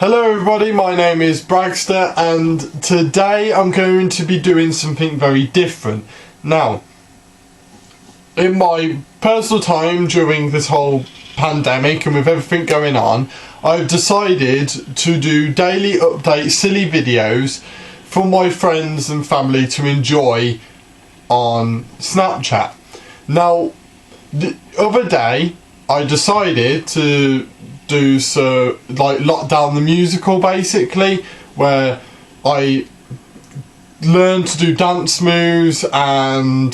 Hello everybody, my name is Bragster and today I'm going to be doing something very different. Now, in my personal time during this whole pandemic and with everything going on, I've decided to do daily update silly videos for my friends and family to enjoy on Snapchat. Now, the other day I decided to do Lockdown the Musical, basically, where I learned to do dance moves and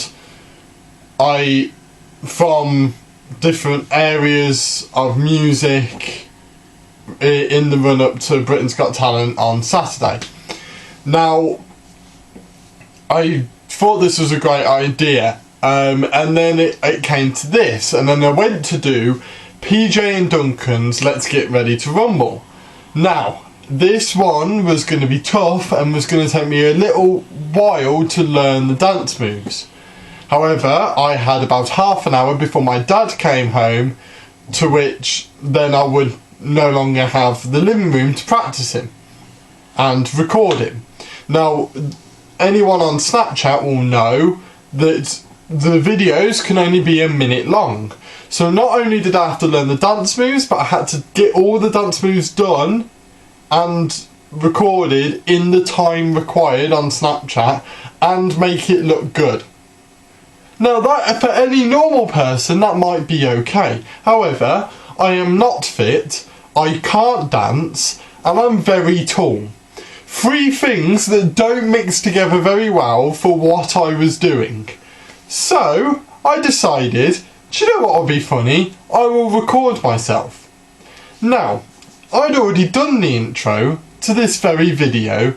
from different areas of music in the run up to Britain's Got Talent on Saturday. Now, I thought this was a great idea, and then it came to this, and then I went to do PJ and Duncan's Let's Get Ready to Rumble. Now, this one was going to be tough and was going to take me a little while to learn the dance moves. However, I had about half an hour before my dad came home, to which then I would no longer have the living room to practice in and record him. Now, anyone on Snapchat will know that the videos can only be a minute long. So not only did I have to learn the dance moves, but I had to get all the dance moves done and recorded in the time required on Snapchat and make it look good. Now, that for any normal person that might be okay. However, I am not fit, I can't dance, and I'm very tall. Three things that don't mix together very well for what I was doing. So I decided, do you know what would be funny? I will record myself. Now, I'd already done the intro to this very video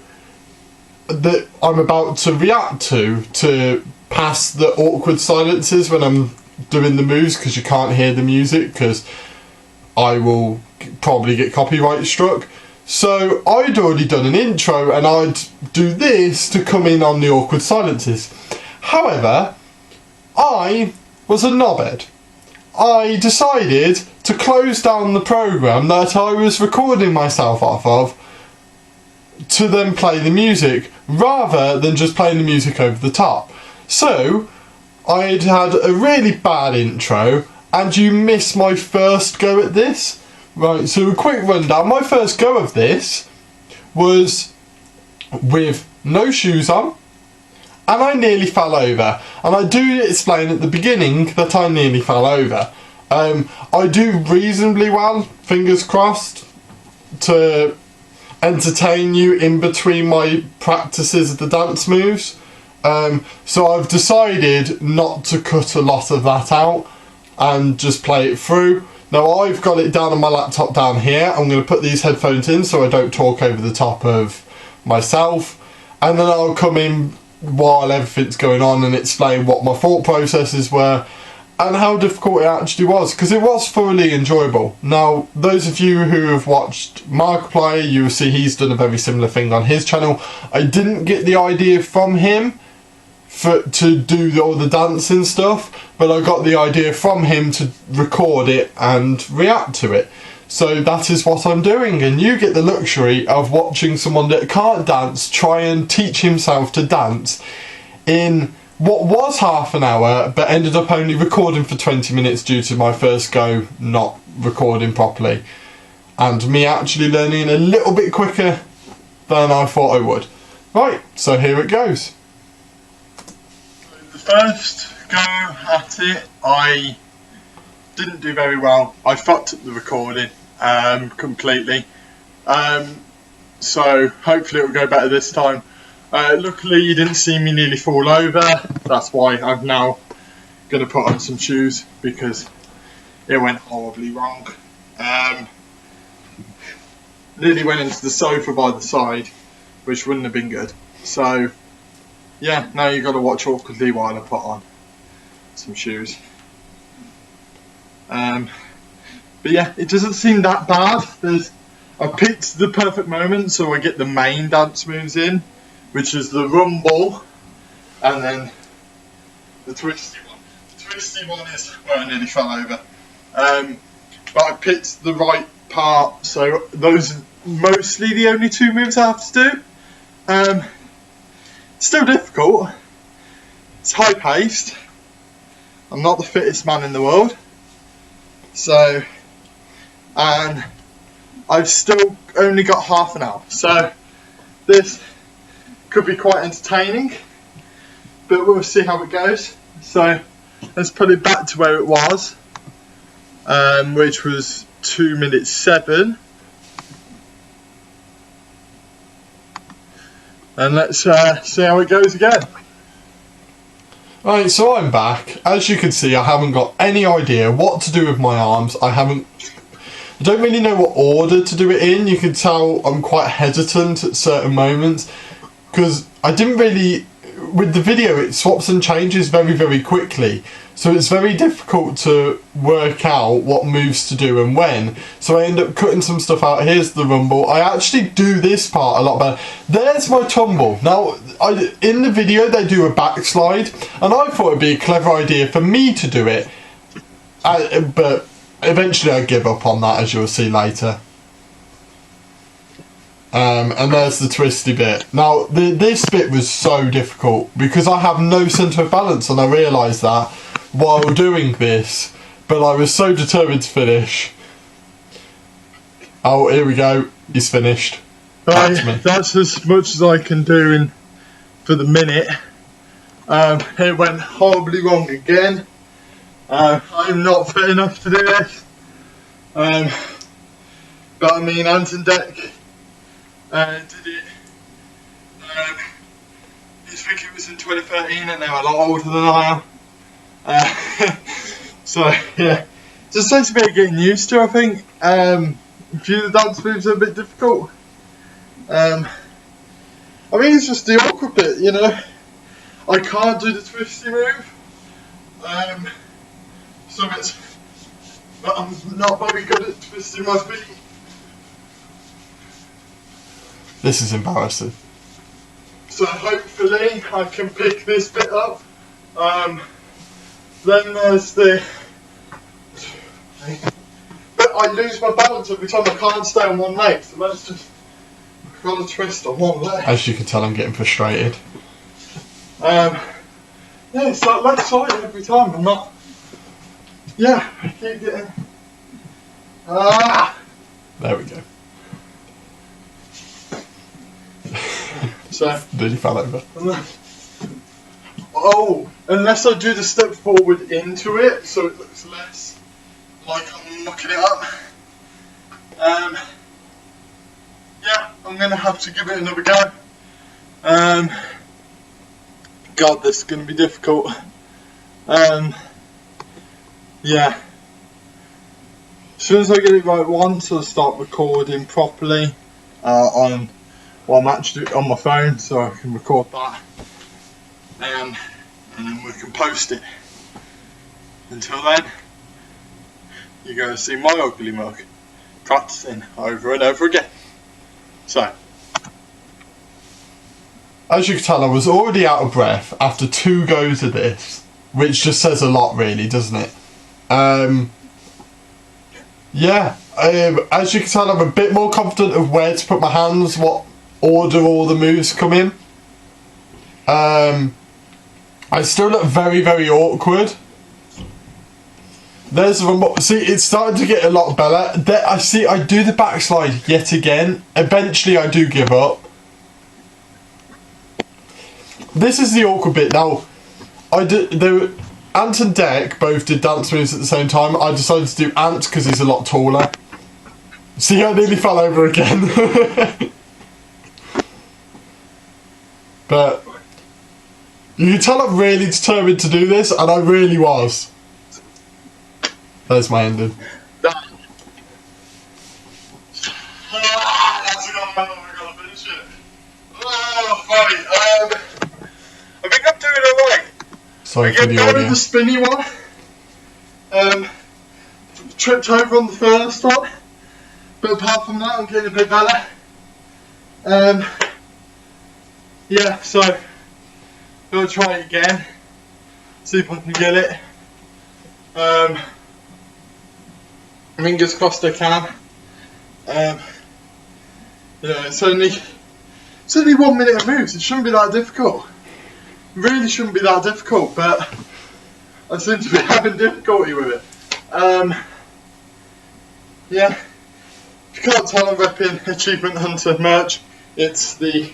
that I'm about to react to pass the awkward silences when I'm doing the moves, because you can't hear the music because I will probably get copyright struck. So I'd already done an intro and I'd do this to come in on the awkward silences. However, I was a knobhead. I decided to close down the program that I was recording myself off of to then play the music, rather than just playing the music over the top. So I'd had a really bad intro, and you missed my first go at this. Right, so a quick rundown. My first go of this was with no shoes on, and I nearly fell over. And I do explain at the beginning that I nearly fell over. I do reasonably well, fingers crossed, to entertain you in between my practices of the dance moves. So I've decided not to cut a lot of that out and just play it through. Now, I've got it down on my laptop down here. I'm going to put these headphones in so I don't talk over the top of myself. And then I'll come in while everything's going on and explain what my thought processes were and how difficult it actually was, because it was thoroughly enjoyable. Now, those of you who have watched Markiplier, you will see he's done a very similar thing on his channel. I didn't get the idea from him to do all the dancing stuff, but I got the idea from him to record it and react to it. So that is what I'm doing, and you get the luxury of watching someone that can't dance try and teach himself to dance in what was half an hour but ended up only recording for 20 minutes due to my first go not recording properly and me actually learning a little bit quicker than I thought I would. Right, so here it goes. The first go at it, I didn't do very well. I fucked up the recording completely, so hopefully it will go better this time. Luckily you didn't see me nearly fall over. That's why I'm now going to put on some shoes, because it went horribly wrong. Nearly went into the sofa by the side, which wouldn't have been good. So yeah, now you've got to watch awkwardly while I put on some shoes. But yeah, it doesn't seem that bad. I picked the perfect moment so I get the main dance moves in, which is the rumble and then the twisty one. The twisty one is where I nearly fell over. But I picked the right part, so those mostly the only 2 moves I have to do. Still difficult. It's high paced. I'm not the fittest man in the world. So, and I've still only got half an hour. So, this could be quite entertaining, but we'll see how it goes. So, let's put it back to where it was, which was 2 minutes 7. And let's see how it goes again. Right, so I'm back. As you can see, I haven't got any idea what to do with my arms. I don't really know what order to do it in. You can tell I'm quite hesitant at certain moments, because I didn't really... With the video, it swaps and changes very, very quickly. So it's very difficult to work out what moves to do and when. So I end up cutting some stuff out. Here's the rumble. I actually do this part a lot better. There's my tumble. Now, in the video, they do a backslide. And I thought it'd be a clever idea for me to do it. But eventually I give up on that, as you'll see later. And there's the twisty bit. Now, this bit was so difficult because I have no centre of balance, and I realised that while doing this, but I was so determined to finish. Oh, here we go. He's finished. That's as much as I can do for the minute. It went horribly wrong again. I'm not fit enough to do this. But I mean, Anton-Deck did it. I think it was in 2013, and they were a lot older than I am. So yeah, just takes a bit of getting used to. I think a few of the dance moves are a bit difficult. I mean, it's just the awkward bit, you know. I can't do the twisty move. But I'm not very good at twisting my feet. This is embarrassing. So hopefully I can pick this bit up. Then there's the... But I lose my balance every time. I can't stay on one leg. So let's just... I've got to twist on one leg. As you can tell, I'm getting frustrated. Yeah, it's like left side every time. I'm not... Yeah, I keep getting... There we go. So... Nearly fell over. Oh, unless I do the step forward into it, so it looks less like I'm mucking it up. Yeah, I'm going to have to give it another go. God, this is going to be difficult. Yeah. As soon as I get it right once, I'll start recording properly I'm actually on my phone, so I can record that. And then we can post it. Until then, you're going to see my ugly mug practicing over and over again. So, as you can tell, I was already out of breath after 2 goes of this, which just says a lot, really, doesn't it? Yeah, as you can tell, I'm a bit more confident of where to put my hands, what order all the moves come in. I still look very, very awkward. There's the remote. See, it's starting to get a lot better. There, I do the backslide yet again. Eventually, I do give up. This is the awkward bit. Now, Ant and Deck both did dance moves at the same time. I decided to do Ant because he's a lot taller. See, I nearly fell over again. But you can tell I'm really determined to do this, and I really was. There's my ending. that's it. We're gonna finish it. Oh, right. I think I'm doing alright. Sorry I for get the better audio. at the spinny one. Tripped over on the first one, but apart from that, I'm getting a bit better. Yeah, so I'll try it again. See if I can get it. Fingers crossed I can. You know, it's only 1 minute of moves. It shouldn't be that difficult. It really shouldn't be that difficult, but I seem to be having difficulty with it. Yeah. If you can't tell, I'm repping Achievement Hunter merch. It's the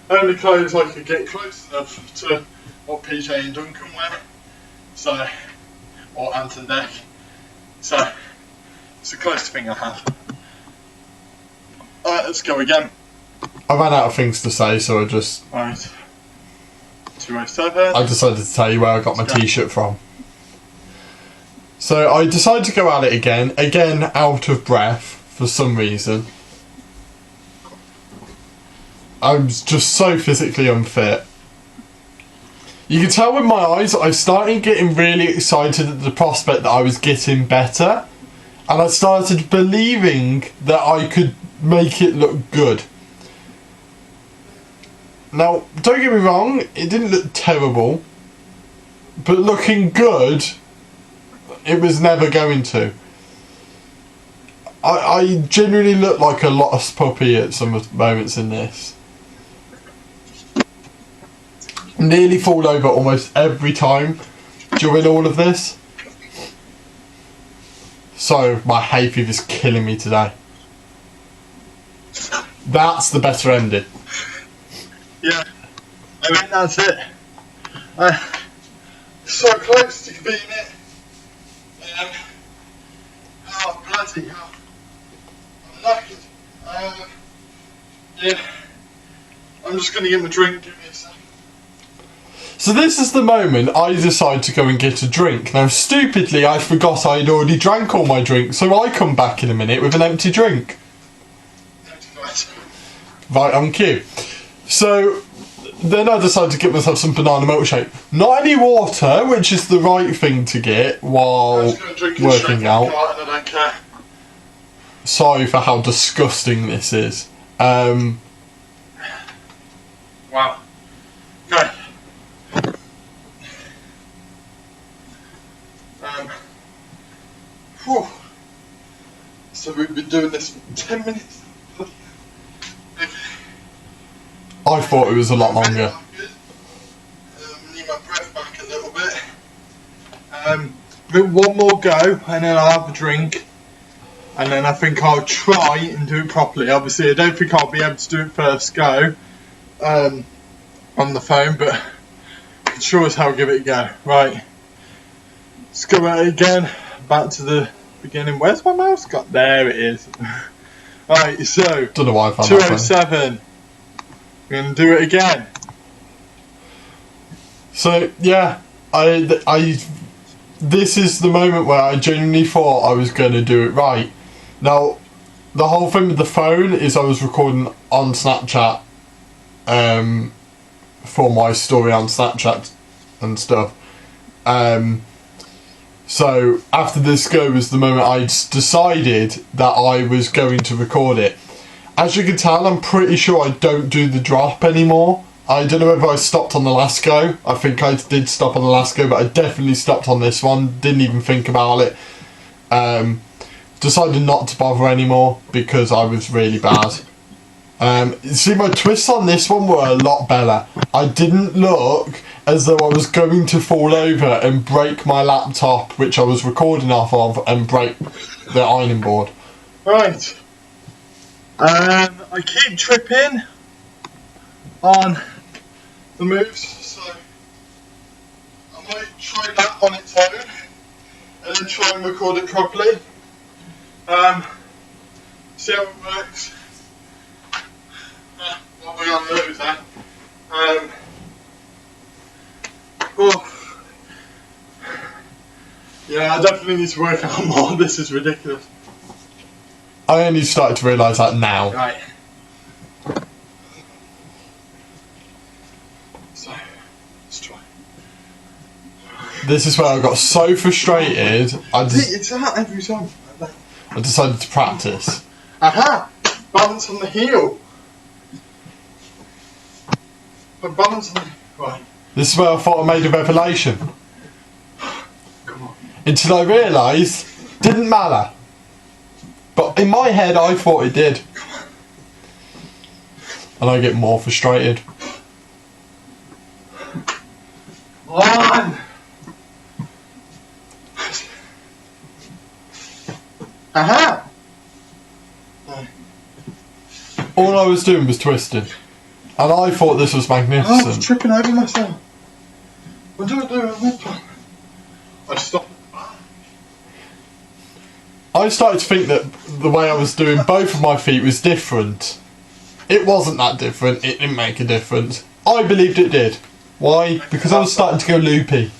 only clothes I could get close enough to what PJ and Duncan wear. So, or Ant and Deck. So, it's the closest thing I have. Alright, let's go again. I ran out of things to say, so I just... Alright. 207. I decided to tell you where I got my t-shirt from. So I decided to go at it again out of breath for some reason. I'm just so physically unfit. You can tell with my eyes, I started getting really excited at the prospect that I was getting better. And I started believing that I could make it look good. Now, don't get me wrong, it didn't look terrible. But looking good, it was never going to. I genuinely look like a lost puppy at some moments in this. Nearly fall over almost every time during all of this. So, my hay fever's killing me today. That's the better ending. Yeah, I think that's it. So close to beating it. Oh, bloody hell. I'm knackered. Yeah. I'm just going to get my drink. Give me a sec. So this is the moment I decide to go and get a drink. Now, stupidly, I forgot I had already drank all my drink, so I come back in a minute with an empty drink. Right on cue. So then I decided to get myself some banana milkshake. Not any water, which is the right thing to get while working out. I don't care. Sorry for how disgusting this is. Wow. Okay. Whew. So we've been doing this for 10 minutes. I thought it was a lot longer. Need my breath back a little bit. One more go, and then I'll have a drink. And then I think I'll try and do it properly. Obviously, I don't think I'll be able to do it first go on the phone, but I can sure as hell give it a go. Right. Let's go at it again. Back to the beginning. Where's my mouse got? There it is. Right, so Don't know why I found that funny. 207. We're going to do it again. So, yeah, this is the moment where I genuinely thought I was going to do it right. Now, the whole thing with the phone is I was recording on Snapchat for my story on Snapchat and stuff. So, after this go was the moment I decided that I was going to record it. As you can tell, I'm pretty sure I don't do the drop anymore. I don't know whether I stopped on the last go. I think I did stop on the last go, but I definitely stopped on this one. Didn't even think about it. Decided not to bother anymore because I was really bad. See, my twists on this one were a lot better. I didn't look as though I was going to fall over and break my laptop, which I was recording off of, and break the ironing board. Right. I keep tripping on the moves, so I might try that on its own and then try and record it properly. See how it works. What we're on those then. Yeah, I definitely need to work out more. This is ridiculous. I only started to realise that now. Right. So, let's try. This is where I got so frustrated, It's that every time. I decided to practice. Aha! Balance on the heel. But balance on the... Right. This is where I thought I made a revelation. Come on. Until I realised, didn't matter. But in my head, I thought it did. and I get more frustrated. One. Aha! All I was doing was twisting, and I thought this was I was magnificent. tripping over myself. What do I do on this one? I stopped. I started to think that the way I was doing both of my feet was different. It wasn't that different, it didn't make a difference. I believed it did. Why? Because I was starting to go loopy.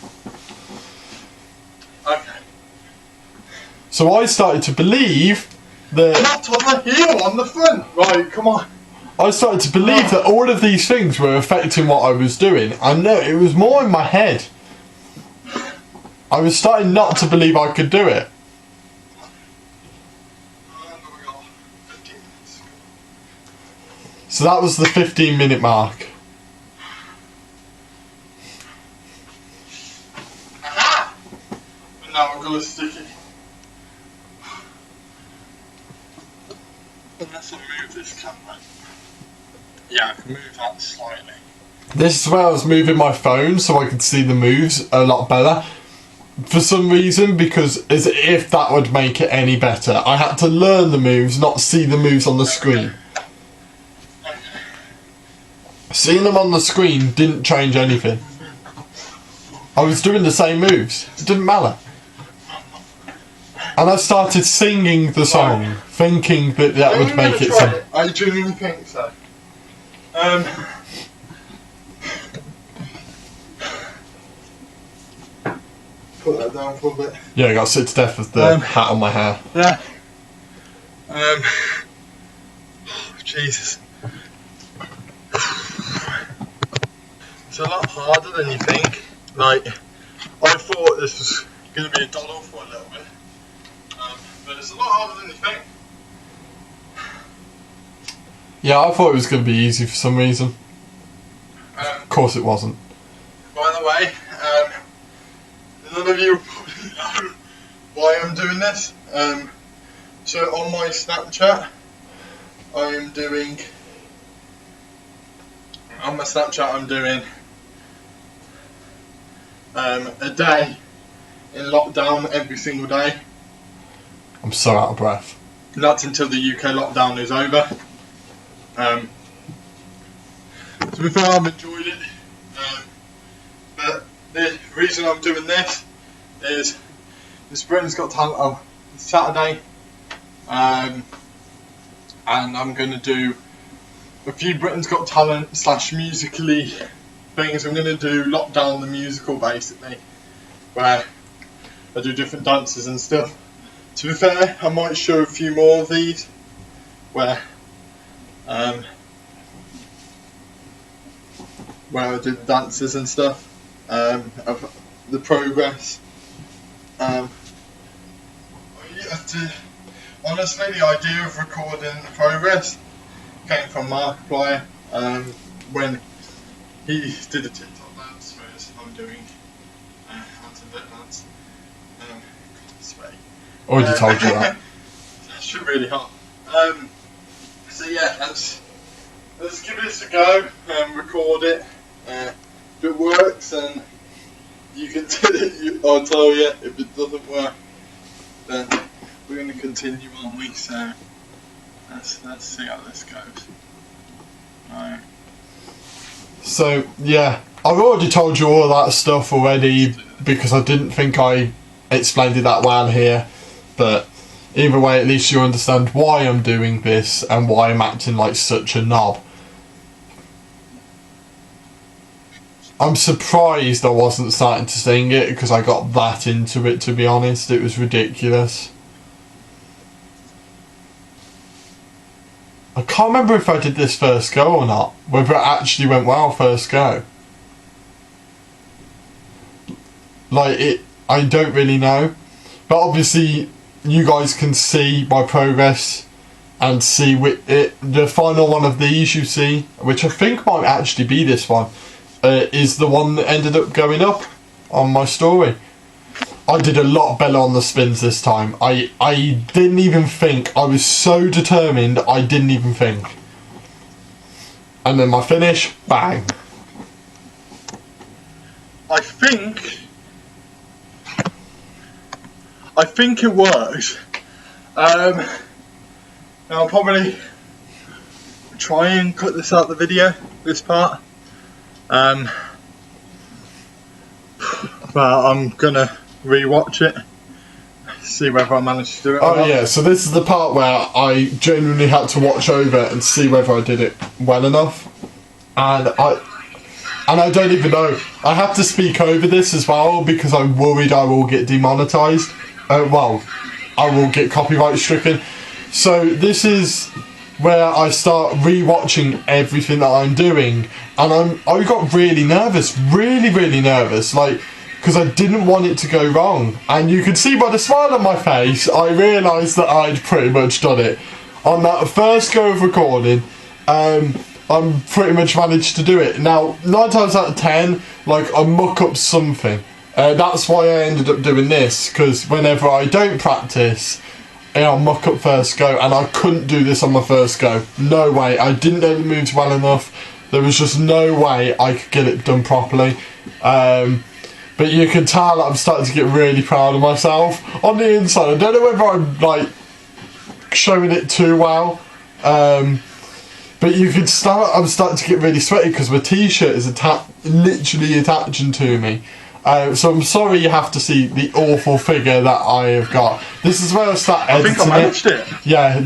Okay. So I started to believe that... Not on the heel, on the front. Right, come on. I started to believe that all of these things were affecting what I was doing. I know, it was more in my head. I was starting not to believe I could do it. So that was the 15-minute mark. Aha! And now I'm gonna stick it. Unless I move this camera. Yeah, I can move that slightly. This is where I was moving my phone so I could see the moves a lot better. For some reason, because as if that would make it any better. I had to learn the moves, not see the moves on the screen. Seeing them on the screen didn't change anything. I was doing the same moves. It didn't matter. And I started singing the song, thinking that that would make it so. I genuinely think so. Put that down for a bit. Yeah, I got sick to death with the hat on my hair. Yeah. Jesus. It's a lot harder than you think. Like, I thought this was going to be a doddle for a little bit. But it's a lot harder than you think. Yeah, I thought it was going to be easy for some reason. Of course it wasn't. By the way, none of you probably know why I'm doing this. So on my Snapchat, I'm doing a day in lockdown every single day. I'm so out of breath. And that's until the UK lockdown is over. To be fair, I've enjoyed it. But the reason I'm doing this is this Britain's Got Talent on Saturday. And I'm going to do a few Britain's Got Talent / Musically things. I'm going to do Lockdown the Musical, basically, where I do different dances and stuff. To be fair, I might show a few more of these where I did the dances and stuff, of the progress. Honestly, the idea of recording the progress came from Markiplier when he did a TikTok dance, whereas I'm doing anti-bit dance. Already told you that. That's really hot. So yeah, let's give this a go and record it. If it works, and you can I'll tell you. If it doesn't work, then we're going to continue, aren't we? So let's see how this goes. Right. So yeah, I've already told you all that stuff already because I didn't think I explained it that well here. But either way, at least you understand why I'm doing this and why I'm acting like such a knob. I'm surprised I wasn't starting to sing it because I got that into it, to be honest. It was ridiculous. I can't remember if I did this first go or not. Whether it actually went well first go. I don't really know. But obviously, you guys can see my progress and see the final one of these you see, which I think might actually be this one, is the one that ended up going up on my story. I did a lot better on the spins this time. I didn't even think. I was so determined, I didn't even think. and then my finish, bang. I think it works. Now I'll probably try and cut this out of the video, this part. But I'm gonna re-watch it, see whether I managed to do it. Oh yeah, so this is the part where I genuinely had to watch over and see whether I did it well enough, and I don't even know. I have to speak over this as well because I'm worried I will get demonetized. Well, I will get copyright stricken. So this is where I start re-watching everything that I'm doing, and I got really nervous, really nervous, like, because I didn't want it to go wrong. And you could see by the smile on my face, I realised that I'd pretty much done it. On that first go of recording, I'm pretty much managed to do it. Now, 9 times out of 10, like, I muck up something. That's why I ended up doing this, because whenever I don't practice, I'll muck up first go, and I couldn't do this on my first go. No way. I didn't know the moves well enough. There was just no way I could get it done properly. But you can tell I'm starting to get really proud of myself. On the inside, I don't know whether I'm, like, showing it too well. But you can start, I'm starting to get really sweaty because my t-shirt is literally attaching to me. So I'm sorry you have to see the awful figure that I have got. This is where I start editing it. I think I managed it. Yeah,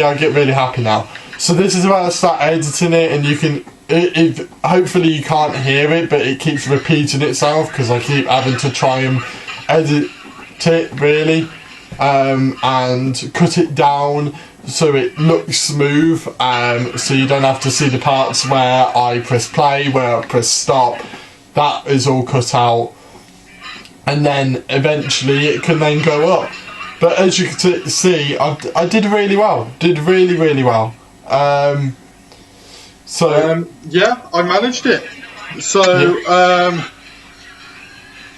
I get really happy now. So this is where I start editing it, and you can, hopefully you can't hear it, but it keeps repeating itself because I keep having to try and edit it really, and cut it down so it looks smooth, so you don't have to see the parts where I press play, where I press stop. That is all cut out, and then eventually it can then go up. But as you can see, I did really well. Really well. Yeah, I managed it. So yeah.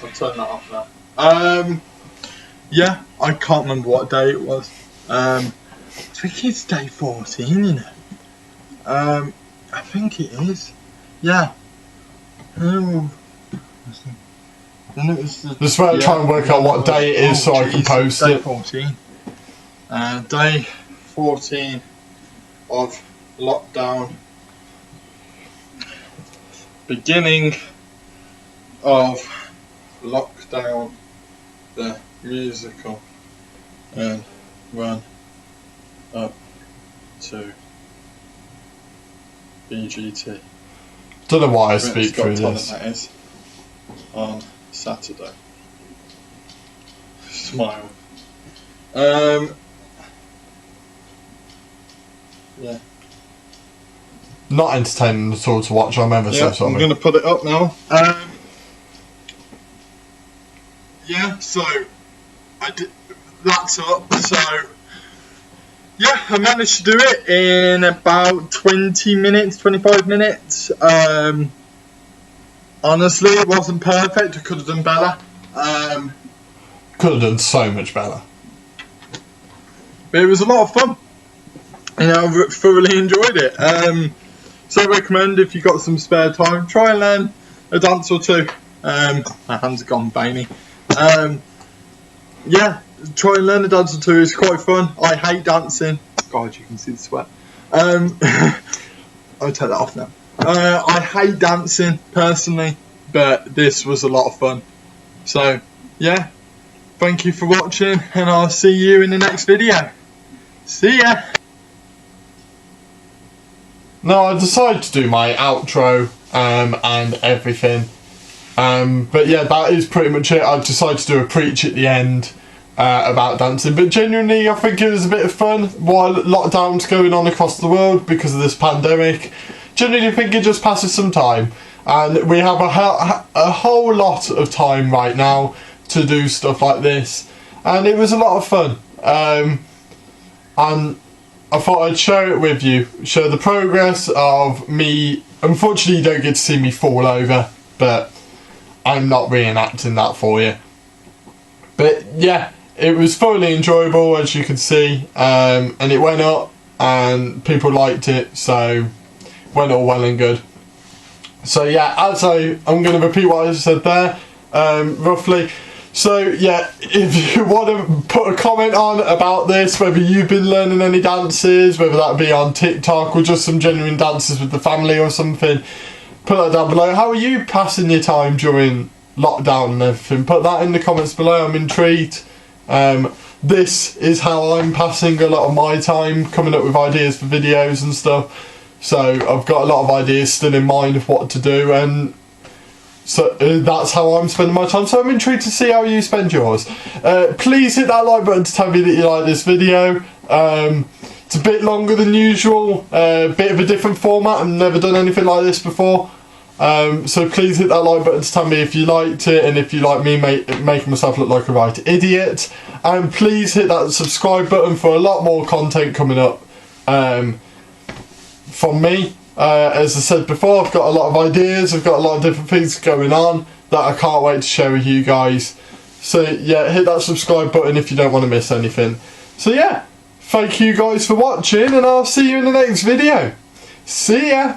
I'll turn that off now. Yeah, I can't remember what day it was. I think it's day 14, isn't it? I think it is. Yeah. Then it was Just about try and work out what day it is so I can post day it. 14. Day 14 of lockdown. Beginning of lockdown, the musical, and run up to BGT. Don't know why I speak through this. That is on Saturday. Smile. Yeah. Not entertaining at all to watch. I'm ever so sorry. I'm going to put it up now. Yeah, so that's up. So yeah, I managed to do it in about 20 minutes, 25 minutes. Honestly, it wasn't perfect. I could have done better. Could have done so much better. But it was a lot of fun. And I thoroughly enjoyed it. So I recommend, if you've got some spare time, try and learn a dance or two. My hands have gone veiny. Yeah, try and learn a dance or two. It's quite fun. I hate dancing. God, you can see the sweat. I'll take that off now. I hate dancing personally, but this was a lot of fun. So yeah, thank you for watching, and I'll see you in the next video. See ya. No, I decided to do my outro and everything. But yeah, that is pretty much it. I decided to do a preach at the end about dancing. But genuinely, I think it was a bit of fun while lockdown's going on across the world because of this pandemic. Genuinely, I think it just passes some time. And we have a whole lot of time right now to do stuff like this. And it was a lot of fun. And I thought I'd share it with you, show the progress of me. Unfortunately, you don't get to see me fall over, but I'm not reenacting that for you. But yeah, it was thoroughly enjoyable, as you can see, and it went up and people liked it, so when all well and good. So yeah, I'm going to repeat what I said there, roughly. So yeah, if you want to put a comment on about this, whether you've been learning any dances, whether that be on TikTok or just some genuine dances with the family or something, put that down below. How are you passing your time during lockdown and everything? Put that in the comments below. I'm intrigued. This is how I'm passing a lot of my time, coming up with ideas for videos and stuff. So I've got a lot of ideas still in mind of what to do, and so that's how I'm spending my time. So I'm intrigued to see how you spend yours. Please hit that like button to tell me that you like this video. It's a bit longer than usual, bit of a different format. I've never done anything like this before. So please hit that like button to tell me if you liked it and if you like me making myself look like a right idiot. And please hit that subscribe button for a lot more content coming up from me. As I said before, I've got a lot of ideas, I've got a lot of different things going on that I can't wait to share with you guys. So yeah, hit that subscribe button if you don't want to miss anything. So yeah, thank you guys for watching, and I'll see you in the next video. See ya!